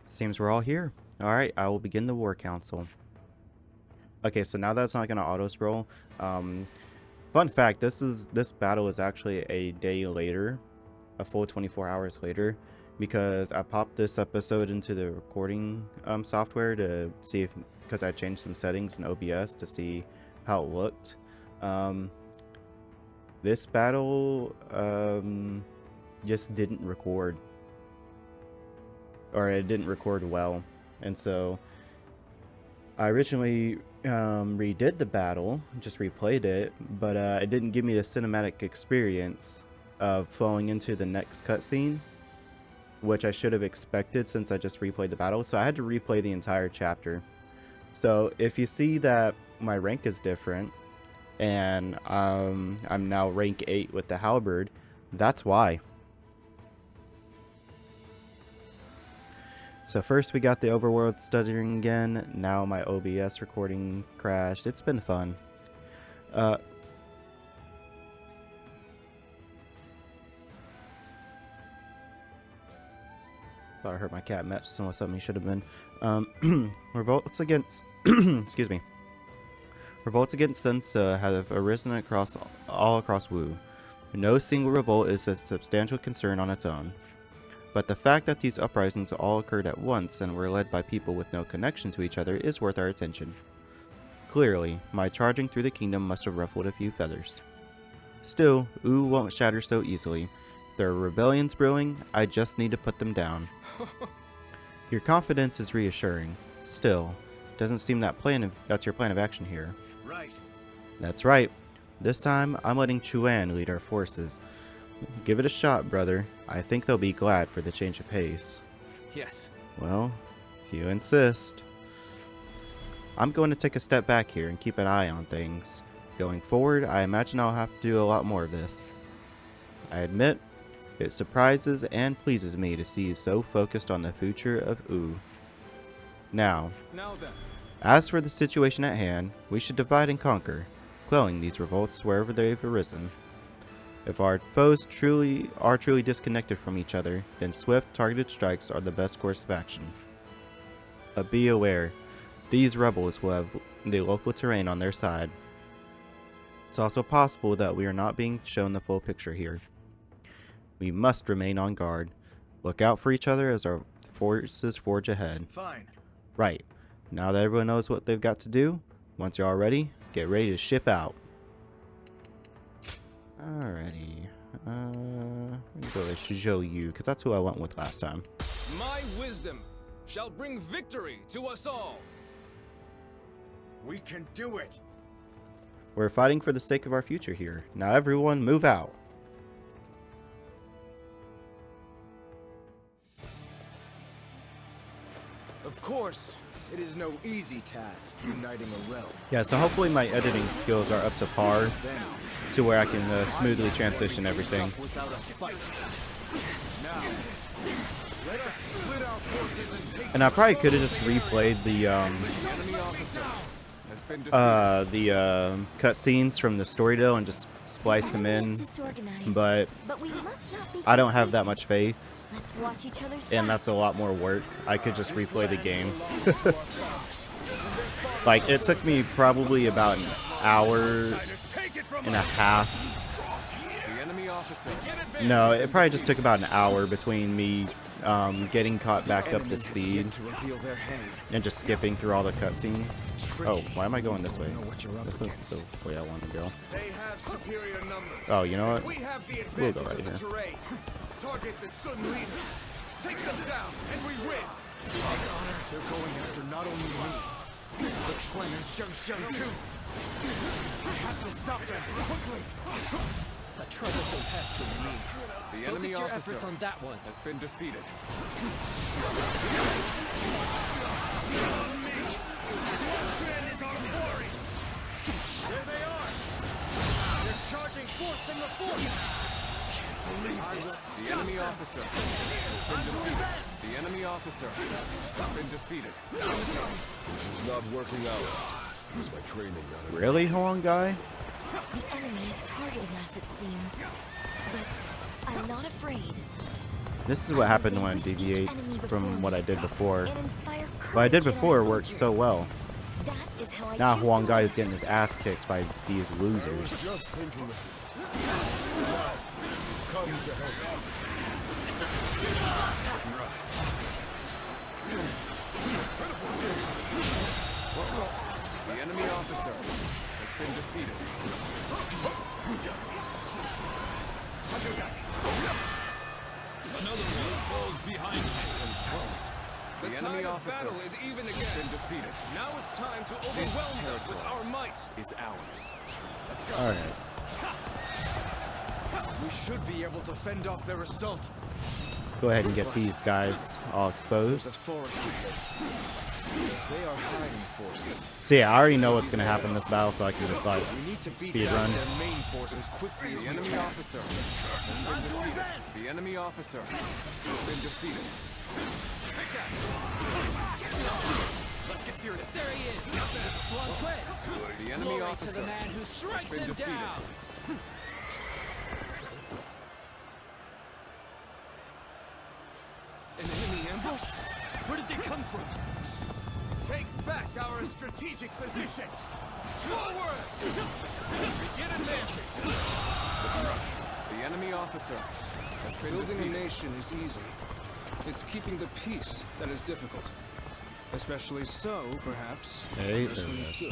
Seems we're all here. Alright, I will begin the War Council. Okay, so now that's not going to auto-scroll. Fun fact, this battle is actually a day later. A full 24 hours later. Because I popped this episode into the recording software to see if... Because I changed some settings in OBS to see how it looked. This battle just didn't record. Or it didn't record well. And so I originally redid the battle, just replayed it, but it didn't give me the cinematic experience of flowing into the next cutscene, which I should have expected since I just replayed the battle. So I had to replay the entire chapter. So if you see that my rank is different and I'm now rank 8 with the halberd, that's why. So first we got the overworld stuttering again. Now my OBS recording crashed. It's been fun. Thought I heard my cat messing with something he should have been. Revolts against excuse me. Revolts against Sensa have arisen all across Wu. No single revolt is a substantial concern on its own. But the fact that these uprisings all occurred at once and were led by people with no connection to each other is worth our attention. Clearly, my charging through the kingdom must have ruffled a few feathers. Still, Wu won't shatter so easily. If there are rebellions brewing, I just need to put them down. Your confidence is reassuring. Still, doesn't seem that's your plan of action here. Right. That's right. This time, I'm letting Chuan lead our forces. Give it a shot, brother. I think they'll be glad for the change of pace. Yes. Well, if you insist. I'm going to take a step back here and keep an eye on things. Going forward, I imagine I'll have to do a lot more of this. I admit, it surprises and pleases me to see you so focused on the future of Wu. Now then. As for the situation at hand, we should divide and conquer, quelling these revolts wherever they've arisen. If our foes are truly disconnected from each other, then swift, targeted strikes are the best course of action. But be aware, these rebels will have the local terrain on their side. It's also possible that we are not being shown the full picture here. We must remain on guard. Look out for each other as our forces forge ahead. Fine. Right. Now that everyone knows what they've got to do, once you're all ready, get ready to ship out. Alrighty. Let me go with Zhou, because that's who I went with last time. My wisdom shall bring victory to us all. We can do it. We're fighting for the sake of our future here. Now everyone move out. Of course, it is no easy task uniting a realm. Yeah, so hopefully my editing skills are up to par to where I can smoothly transition everything. And I probably could have just replayed the cutscenes from the story and just spliced them in, but I don't have that much faith. And that's a lot more work. I could just replay the game. Like, it took me probably about an hour and a half. No, it probably just took about an hour between me getting caught back up to speed and just skipping through all the cutscenes. Oh, why am I going this way? This is the way I want to go. Oh, you know what? We'll go right here. Target the Sun leaders. Take them down, and we win. They're going after not only me, but Quan and Xiang too. I have to stop them quickly. A troublesome pest in me. The Focus enemy your officer efforts on that one. has been defeated. Trend is our quarry. There they are. They're charging forth from the fort. The enemy officer has been defeated. The enemy officer has been defeated. This is not working out. Is my training not enough? Really, Huang guy? The enemy is targeting us, it seems. But I'm not afraid. This is what happened when it deviates from what I did before. What I did before worked so well. Now Huang guy is getting his ass kicked by these losers. Just thinking of it. Now, come to help. The enemy officer has been defeated. Another one falls behind me. The enemy officer is even has again. been defeated. Now it's time to This overwhelm them with territory our might. is ours. Alright. We should be able to fend off their assault. Go ahead and get these guys all exposed. The forest. They are hiding forces. So yeah, I already know what's going to happen in this battle, so I can just like We need to beat speed down run. their main forces quickly as The we enemy can. officer has been defeated. The enemy officer has been defeated. Let's get serious. There he is. Swan Twin. The enemy Glory to officer the man who has strikes been him defeated. down. An enemy ambush? Where did they come from? Take back our strategic position. Forward! Begin advancing. The enemy officer has been Building a defeated. nation is easy. It's keeping the peace that is difficult. Especially so, perhaps. Hey, for there Sun it is. Tzu.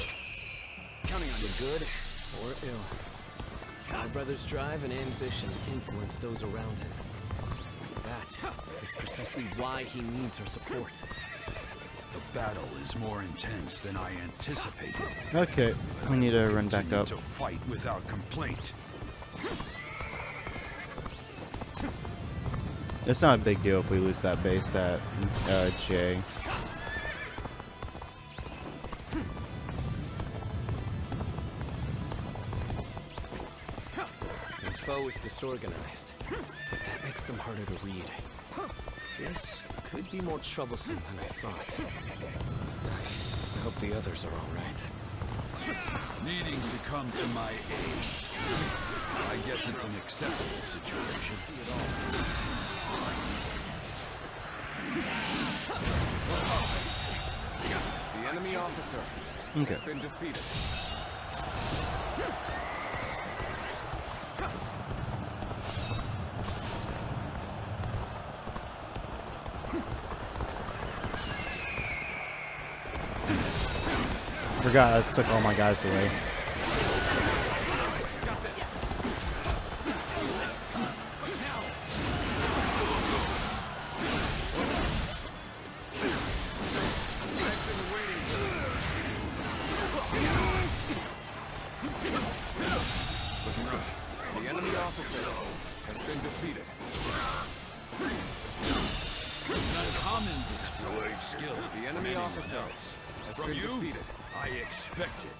Counting on you. For good or ill. My brother's drive and ambition influence those around him. That is precisely why he needs our support. The battle is more intense than I anticipated. Okay, we need to run back Continue up. to fight without complaint. It's not a big deal if we lose that base at J. The foe is disorganized. That makes them harder to read. This could be more troublesome than I thought. I hope the others are all right. Needing to come to my aid. I guess it's an acceptable situation. The enemy officer Okay. has been defeated. Forgot I took all my guys away. The enemy officer has been defeated. Common display of skill. The enemy officer has From been you, defeated. I expect it.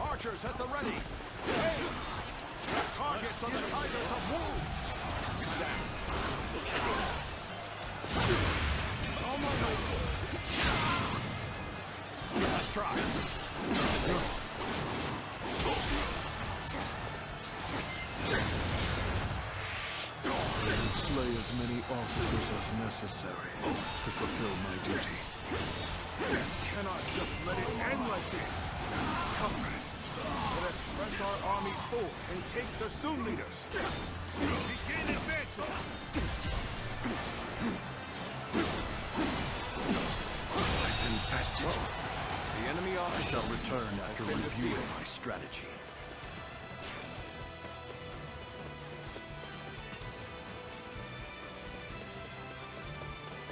Archers at the ready. Hey! Targets on the Tigers of Wu. On my way. Let's try. I will slay as many officers as necessary to fulfill my duty. We cannot just let it end like this. Comrades, let us press our army forward and take the Sun leaders. Begin advancing. I've been bested. The enemy I officer shall return has after been reviewing defeated. my strategy.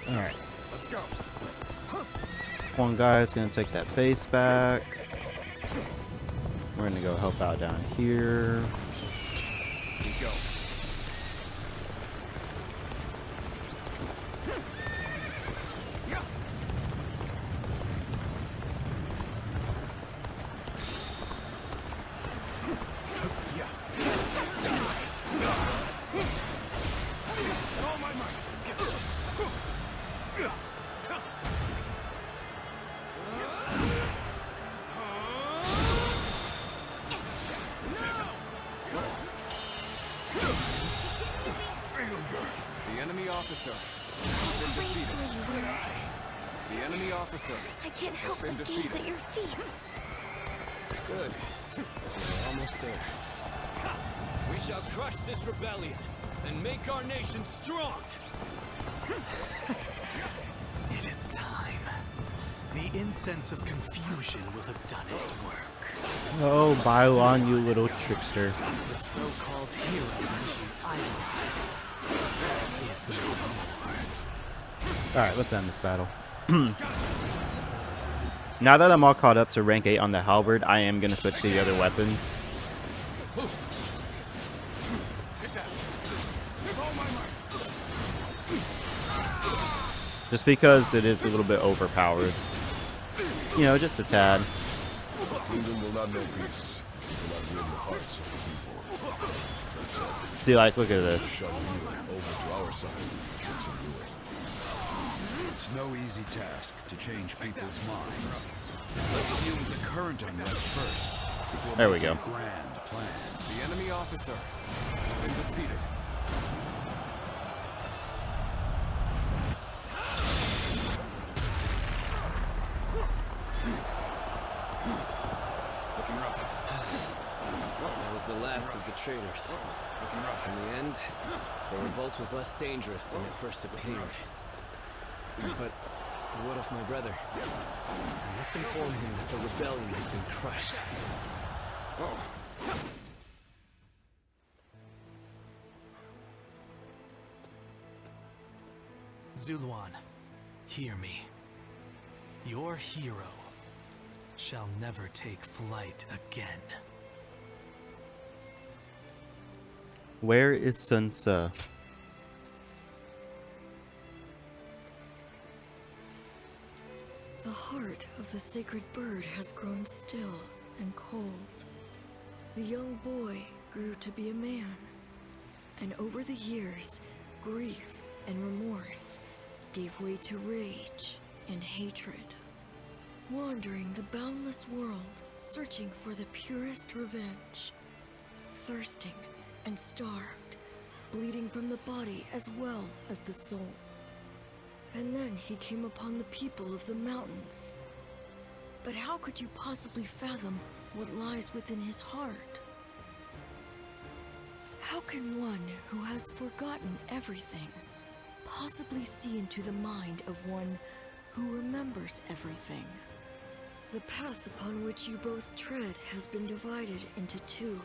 Alright. Let's go. one guy's gonna take that base back. We're gonna go help out down here. We go. The enemy officer has been defeated. The enemy officer I can't has help been but gaze defeated. at your feet. Good. We're almost there. We shall crush this rebellion and make our nation strong. It is time. The incense of confusion will have done its work. Oh, Bylon, you little trickster. The so-called hero that you idolized is no more. Alright, let's end this battle. Now that I'm all caught up to rank 8 on the halberd, I am going to switch to the other weapons. Just because it is a little bit overpowered. You know, just a tad. The kingdom will not know peace. It will not win the hearts of the people. That's all. See, like, look at this. Shall we over to our side? Take some doing. It's no easy task to change people's minds. Let's deal with the current unrest first. Before There we making go. a grand plan. The enemy officer has been defeated. Looking rough. That was the last of the traitors. Looking rough. In the end, the revolt was less dangerous than it first appeared. But what of my brother? I must inform him that the rebellion has been crushed. Zuluan, hear me. Your hero shall never take flight again. Where is Sun Ce? The heart of the sacred bird has grown still and cold. The young boy grew to be a man, and over the years, grief and remorse gave way to rage and hatred. Wandering the boundless world, searching for the purest revenge, thirsting and starved, bleeding from the body as well as the soul. And then he came upon the people of the mountains. But how could you possibly fathom what lies within his heart? How can one who has forgotten everything possibly see into the mind of one who remembers everything? The path upon which you both tread has been divided into two.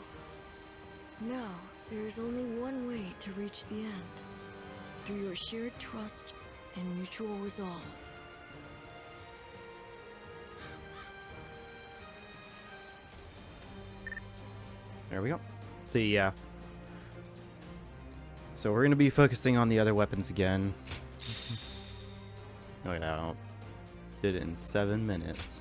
Now, there is only one way to reach the end, through your shared trust and mutual resolve. There we go. See, yeah. So we're going to be focusing on the other weapons again. Oh yeah, did it in 7 minutes.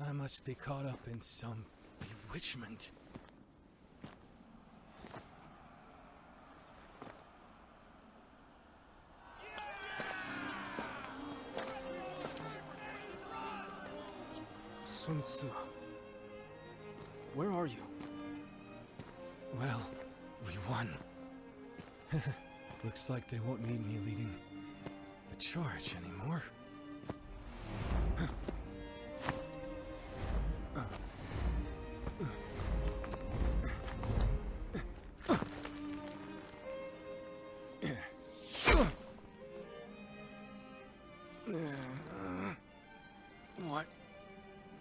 I must be caught up in some bewitchment. Sun Ce, where are you? Well, we won. Looks like they won't need me leading the charge anymore.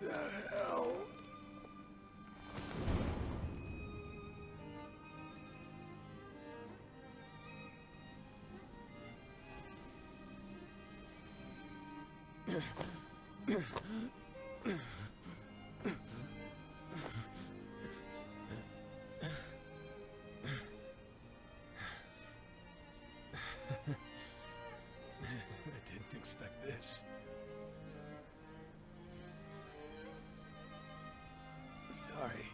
the hell? I didn't expect this. Sorry.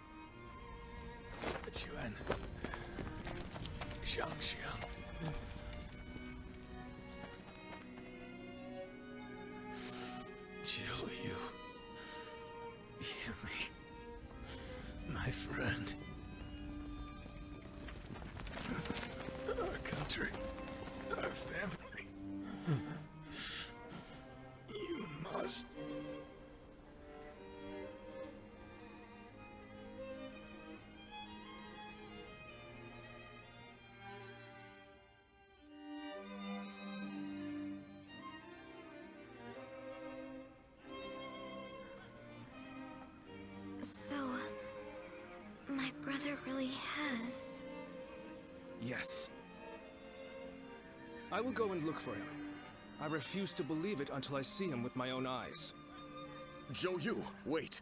Chuan. Xiang. Jill, you. Me. My friend. Our country. Our family. You must. So, my brother really has... Yes. I will go and look for him. I refuse to believe it until I see him with my own eyes. Zhou Yu, wait.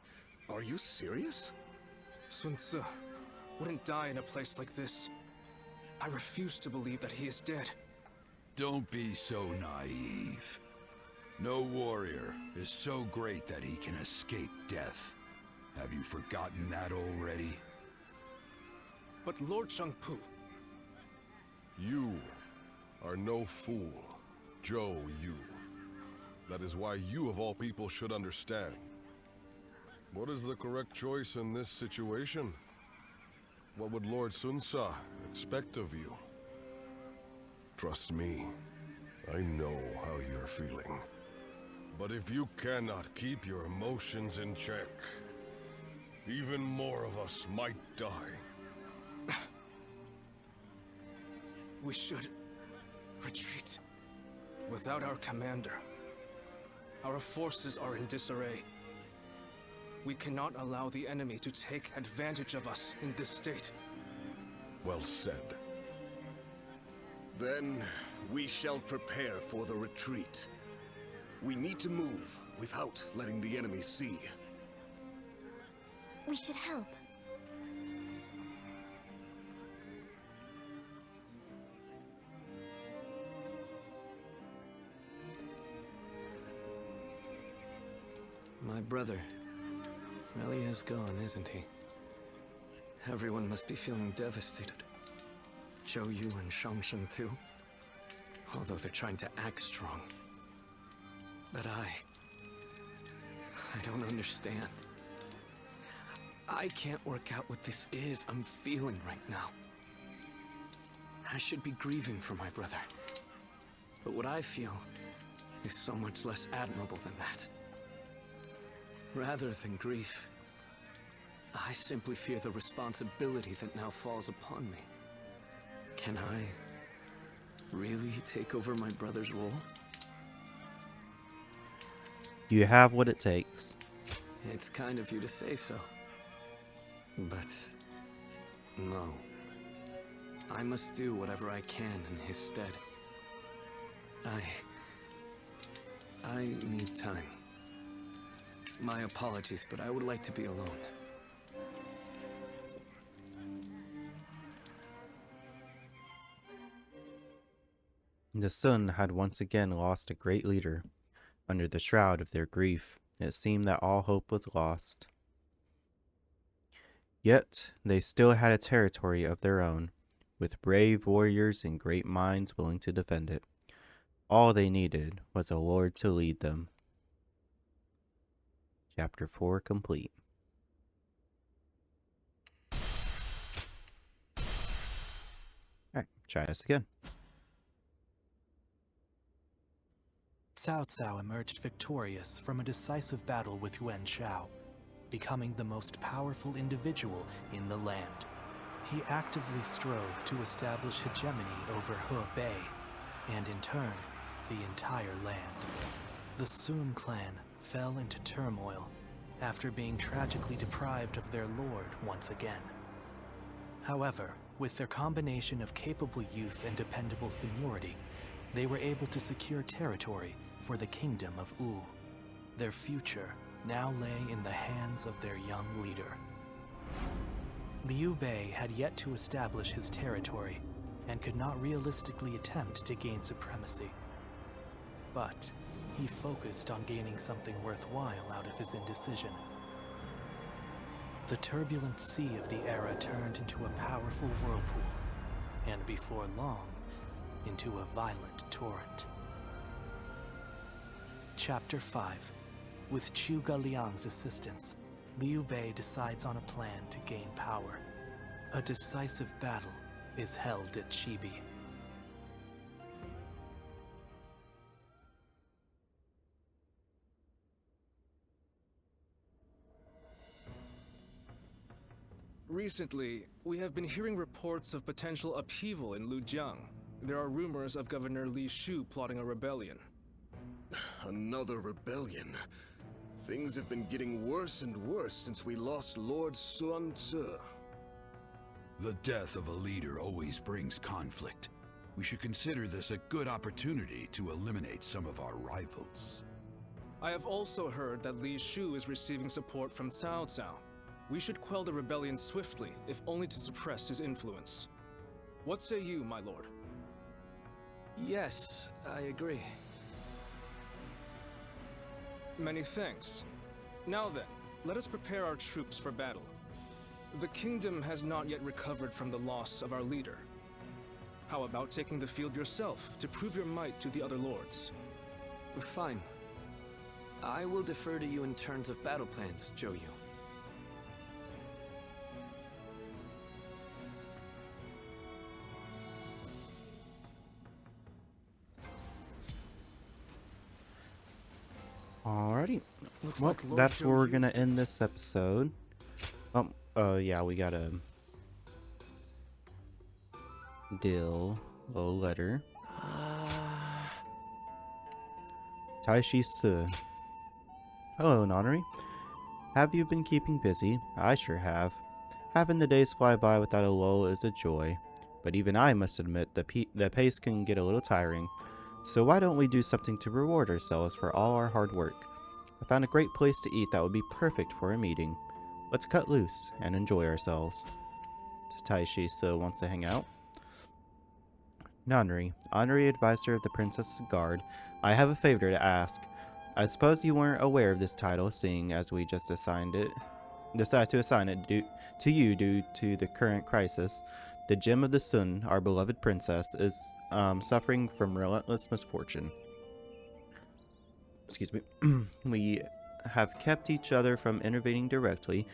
Are you serious? Sun Tzu wouldn't die in a place like this. I refuse to believe that he is dead. Don't be so naive. No warrior is so great that he can escape death. Have you forgotten that already? But Lord Shangpu... You are no fool, Zhou Yu. That is why you of all people should understand. What is the correct choice in this situation? What would Lord Sun Tzu expect of you? Trust me, I know how you're feeling. But if you cannot keep your emotions in check, even more of us might die. We should retreat. Without our commander, our forces are in disarray. We cannot allow the enemy to take advantage of us in this state. Well said. Then we shall prepare for the retreat. We need to move without letting the enemy see. We should help. My brother really is gone, isn't he? Everyone must be feeling devastated. Zhou Yu and Shangsheng too. Although they're trying to act strong. But I don't understand. I can't work out what this is I'm feeling right now. I should be grieving for my brother. But what I feel is so much less admirable than that. Rather than grief, I simply fear the responsibility that now falls upon me. Can I really take over my brother's role? You have what it takes. It's kind of you to say so. But no. I must do whatever I can in his stead. I need time. My apologies, but I would like to be alone. The Sun had once again lost a great leader. Under the shroud of their grief, it seemed that all hope was lost. Yet, they still had a territory of their own, with brave warriors and great minds willing to defend it. All they needed was a lord to lead them. Chapter 4 complete. Alright, try this again. Cao Cao emerged victorious from a decisive battle with Yuan Shao, becoming the most powerful individual in the land. He actively strove to establish hegemony over Hebei, and in turn, the entire land. The Sun clan fell into turmoil after being tragically deprived of their lord once again. However, with their combination of capable youth and dependable seniority, they were able to secure territory for the kingdom of Wu. Their future now lay in the hands of their young leader. Liu Bei had yet to establish his territory and could not realistically attempt to gain supremacy. But he focused on gaining something worthwhile out of his indecision. The turbulent sea of the era turned into a powerful whirlpool, and before long, into a violent torrent. Chapter 5. With Zhuge Liang's assistance, Liu Bei decides on a plan to gain power. A decisive battle is held at Chibi. Recently, we have been hearing reports of potential upheaval in Lujiang. There are rumors of Governor Li Shu plotting a rebellion. Another rebellion. Things have been getting worse and worse since we lost Lord Sun Tzu. The death of a leader always brings conflict. We should consider this a good opportunity to eliminate some of our rivals. I have also heard that Li Shu is receiving support from Cao Cao. We should quell the rebellion swiftly, if only to suppress his influence. What say you, my lord? Yes, I agree. Many thanks. Now then, let us prepare our troops for battle. The kingdom has not yet recovered from the loss of our leader. How about taking the field yourself to prove your might to the other lords? Fine. I will defer to you in terms of battle plans, Zhou Yu. Alrighty. Looks Well, like Lord that's where Zhou we're Yu- gonna end this episode. Yeah, we got a little letter. Taishi Su. Hello, Nonary. Have you been keeping busy? I sure have. Having the days fly by without a lull is a joy, but even I must admit the pace can get a little tiring. So why don't we do something to reward ourselves for all our hard work? I found a great place to eat that would be perfect for a meeting. Let's cut loose and enjoy ourselves. Taishi Su wants to hang out. Nonary, honorary advisor of the Princess's Guard, I have a favor to ask. I suppose you weren't aware of this title, seeing as we just decided to assign it to you due to the current crisis. The Gem of the Sun, our beloved princess, is suffering from relentless misfortune. Excuse me. We have kept each other from intervening directly,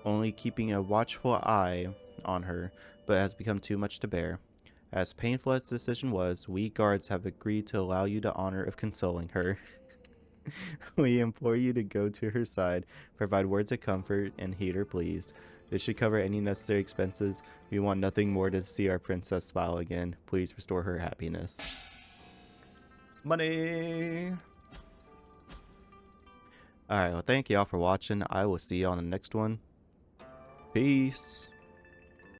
only keeping a watchful eye on her, but it has become too much to bear. As painful as the decision was, we guards have agreed to allow you the honor of consoling her. We implore you to go to her side, provide words of comfort, and heed her pleas. This should cover any necessary expenses. We want nothing more to see our princess smile again. Please restore her happiness. Money! Alright, well thank you all for watching. I will see you on the next one. Peace!